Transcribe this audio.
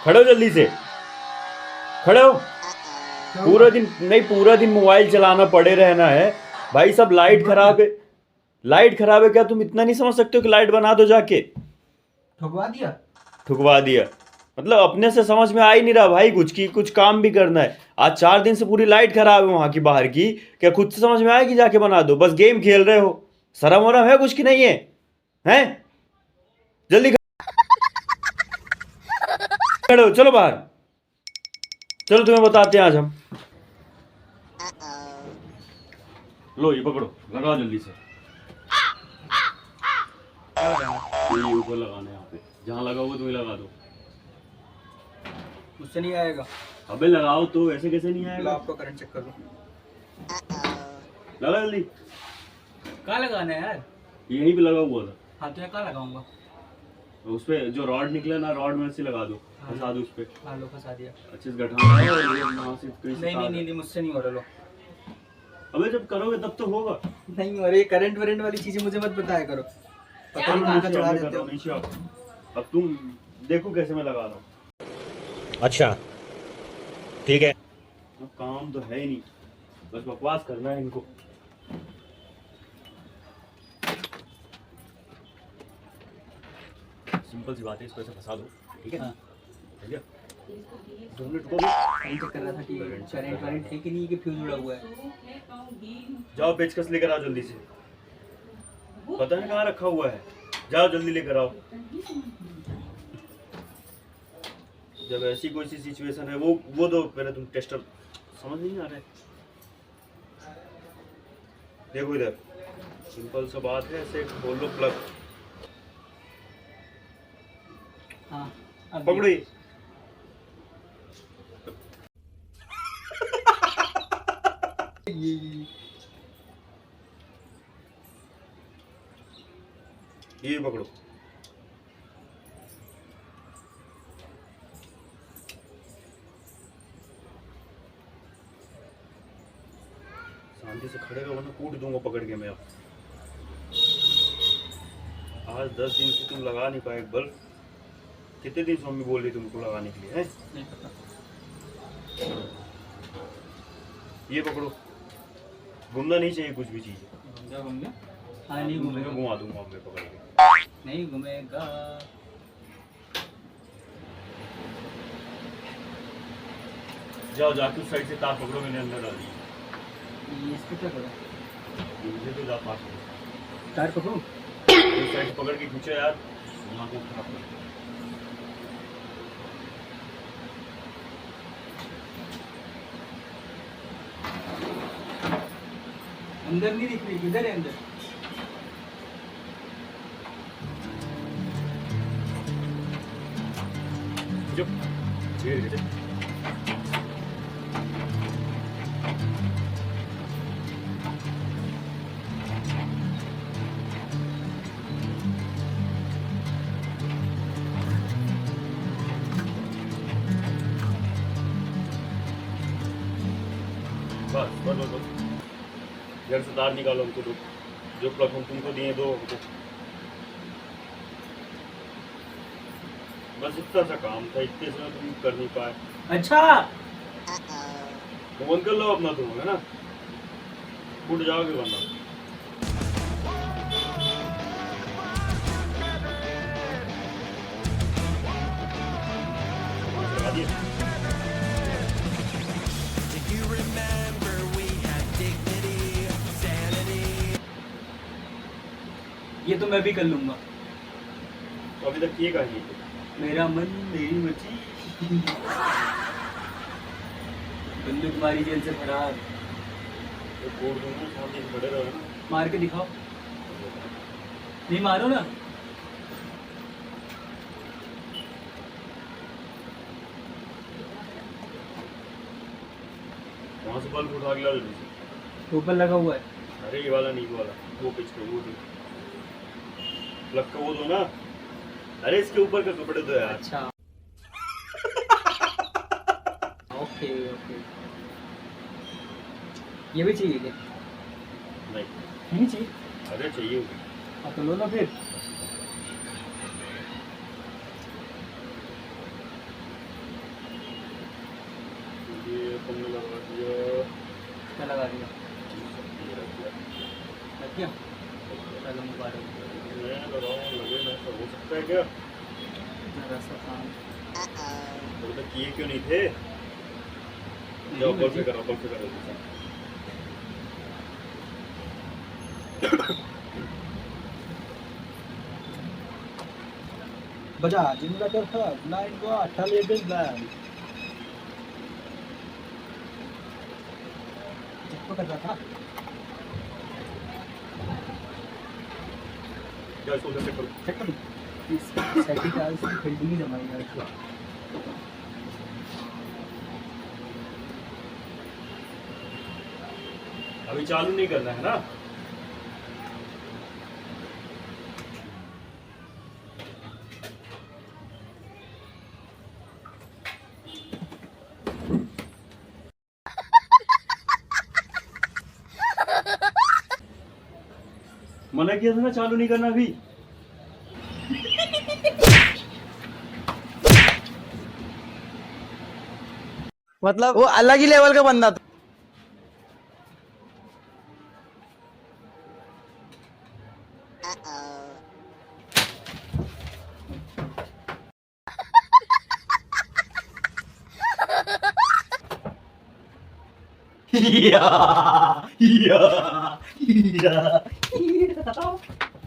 खड़े हो जल्दी से, खड़े हो। पूरा दिन नहीं, पूरा दिन मोबाइल चलाना, पड़े रहना है भाई। सब लाइट खराब है, लाइट खराब है क्या तुम इतना नहीं समझ सकते हो कि लाइट बना दो जाके? ठुकवा दिया। ठुकवा दिया मतलब अपने से समझ में आ ही नहीं रहा भाई कुछ की, कुछ काम भी करना है। आज 4 दिन से पूरी लाइट खराब है वहां की, बाहर की। क्या खुद से समझ में आएगी जाके बना दो? बस गेम खेल रहे हो, शर्म वरम है कुछ की नहीं है? हैं? जल्दी खड़े हो, चलो बाहर, चलो तुम्हें बताते हैं आज हम। लो ये पकड़ो, लगाओ जल्दी से। ये ऊपर लगाना है, यहाँ पे जहाँ लगा हुआ तुम्हें लगा दो। मुझसे नहीं आएगा। अबे लगाओ तो, ऐसे कैसे नहीं लो आएगा? आपको करंट चेक कर लो। लगा जल्दी। कहाँ लगाना है यार? यहीं पे लगा हुआ था। हाँ तो मैं कहाँ लगाऊंगा? उस पे जो रॉड निकला ना, रॉड में से लगा दो, फंसा दो उस पे। हाँ लो फंसा दिया। अच्छे से गठाना है और ये वहाँ से कहीं से नहीं मुझसे नहीं हो रहा। लो अबे जब करोगे तब तो होगा। नहीं हो रही। करंट वरेंट वाली चीजें मुझे मत बताया करो। पता नहीं कहाँ का चढ़ा देते हो। नीचे आओ। अब तुम देखो कैसे मैं लगा रहा हूँ। अच्छा ठीक है। अब काम तो है ही नहीं, बस बकवास करना है इनको। सिंपल सी बात है, इसको ऐसे फंसा दो, ठीक है? हाँ। ठीक है, 2 मिनट को चेक कर रहा था कि करंट वरेंट है कि नहीं, कि फ्यूज उड़ा हुआ है। जाओ पेचकस लेकर आओ जल्दी से। पता नहीं कहाँ रखा हुआ है, जाओ जल्दी लेकर आओ। जब ऐसी कोई सी सिचुएशन है, वो दो पहले तुम टेस्टर। समझ नहीं आ रहा है? देखो इधर, सिंपल सा बात है, ऐसे खोल लो प्लग। हाँ अब पकड़ो ये। ये पकड़ो। शांति से खड़े रहो वरना कूट दूंगा पकड़ के मैं। अब आज 10 दिन से तुम लगा नहीं पाए बल्ब। कितने दिन से मम्मी बोल रही तुमको लगाने के लिए? हैं? नहीं पता। ये पकड़ो, घूमना नहीं चाहिए कुछ भी चीज। घूमेगा? हाँ नहीं घूमेगा। घुमा दूंगा मैं पकड़ के। नहीं घूमेगा। जाओ जाके उस साइड से तार पकड़ो, मैंने अंदर डाल दी। ये इसको क्या करो? मुझे तो जा पास तार पकड़ो। उस साइड से पकड़ के खींचो यार, दिमाग को खराब कर। अंदर नहीं दिख रही, किधर है अंदर? जो धीरे धीरे बस बस बस बस। घर से तार निकालो हमको दो, जो प्लग हम तुमको दिए दो हमको। बस इतना सा काम था, इतने से तुम कर नहीं पाए। अच्छा फोन कर लो अपना तुम, है ना? फूट जाओगे वरना। लगा दिए? ये तो मैं भी कर लूंगा। तो अभी तक किए कहाँ नहीं? मेरा मन मेरी मर्जी। बंदूक मारी जेल से फरार। तो फोड़ दूंगा, सामने खड़े रहो ना। मार के दिखाओ। नहीं मारो ना। वहाँ से बल्ब उठा के ला जल्दी से। ऊपर लगा हुआ है। अरे ये वाला नहीं, वो वाला, वो पिच पे, वो दो प्लग का, वो दो ना। अरे इसके ऊपर का कपड़े दो यार। अच्छा ओके ओके। ये भी चाहिए क्या? नहीं नहीं चाहिए। अरे चाहिए होगी। हाँ तो लो ना फिर। क्या पहले मुबारक मैं लगा लगे ना तो हो सकता है क्या? जरा सा काम तो किए क्यों नहीं थे? जाओ कॉल पे करो बजा जनरेटर था लाइट को 28 दिन ब्लैक चक्को कर रहा था क्या इसको चेक करो। चेक कर सेटिंग डाल से फील्डिंग ही जमाई यार इसको अभी चालू नहीं करना है ना? मना किया था ना चालू नहीं करना अभी। मतलब वो अलग ही लेवल का बंदा था। या